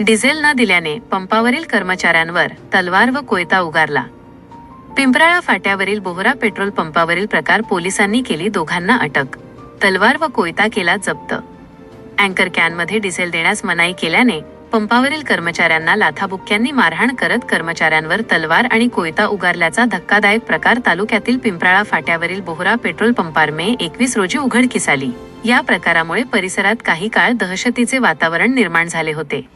Diesel न दिल्याने पंपावरील कर्मचाऱ्यांवर तलवार व कोयता उगारला। पिंपराळा फाट्यावरील बोहरा पेट्रोल पंपावरील प्रकार पोलिसांनी केली दोघांना अटक। तलवार व कोयता केला जप्त। अँकर कॅनमध्ये डिझेल देण्यास मनाई केल्याने पंपावरील कर्मचाऱ्यांना लाथाबुक्क्यांनी मारहाण करत कर्मचाऱ्यांवर तलवार आणि कोयता उगारल्याचा धक्कादायक प्रकार तालुक्यातील पिंपराळा फाट्यावरील बोहरा पेट्रोल पंपावर मे 21 रोजी उघडकीस आली। या प्रकारामुळे परिसरात काही काळ दहशतीचे वातावरण निर्माण झाले होते।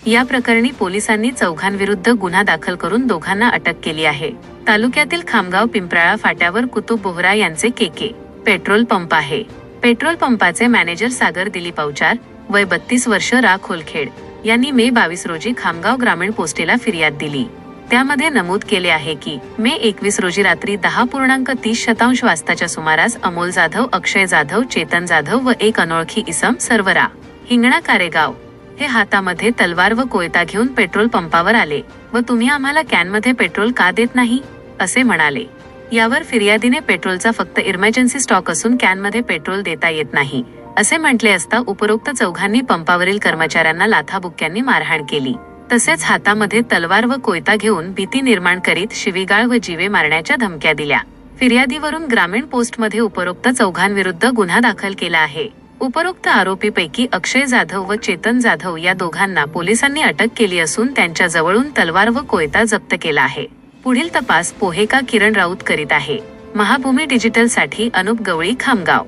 या प्रकरणी पोलिसांनी चौघांविरुद्ध गुन्हा दाखल करून दोघांना अटक केली आहे। तालुक्यातील खामगाव पिंपराळा फाट्यावर कुतुब बोहरा यांचे केके पेट्रोल पंप आहे। पेट्रोल पंपाचे मॅनेजर सागर दिलीप अवचार वय 32 वर्ष राखोलखेड यांनी मे 22 रोजी खामगाव ग्रामीण पोस्टेला फिर्याद दिली। त्यामध्ये नमूद केले आहे की मे 21 रोजी रात्री 10.30 वाजताच्या सुमारास अमोल जाधव, अक्षय जाधव, चेतन जाधव व एक अनोळखी इसम सर्वरा हिंगणा कारेगाव हे हातामध्ये तलवार व कोयता घेऊन पेट्रोल पंपावर आले व तुम्ही आम्हाला कॅनमध्ये पेट्रोल का देत नाही असे म्हणाले। यावर फिर्यादीने पेट्रोलचा फक्त इमर्जन्सी स्टॉक असून कॅनमध्ये पेट्रोल देता येत नाही असे म्हटले असता उपरोक्त चौघांनी पंपावरील कर्मचाऱ्यांना लाथाबुक्क्यांनी मारहाण केली। तसेच हातामध्ये तलवार व कोयता घेऊन भीती निर्माण करीत शिवीगाळ व जीवे मारण्याच्या धमक्या दिल्या। फिर्यादीवरून ग्रामीण पोस्टमध्ये उपरोक्त चौघांविरुद्ध गुन्हा दाखल केला आहे। उपरोक्त आरोपीपैकी अक्षय जाधव व चेतन जाधव या दोघांना पोलिसांनी अटक केली असून त्यांच्या जवळून तलवार व कोयता जप्त केला आहे। पुढील तपास पोहेका किरण राऊत करीत आहे। महाभूमी डिजिटलसाठी अनुप गवळी, खामगाव।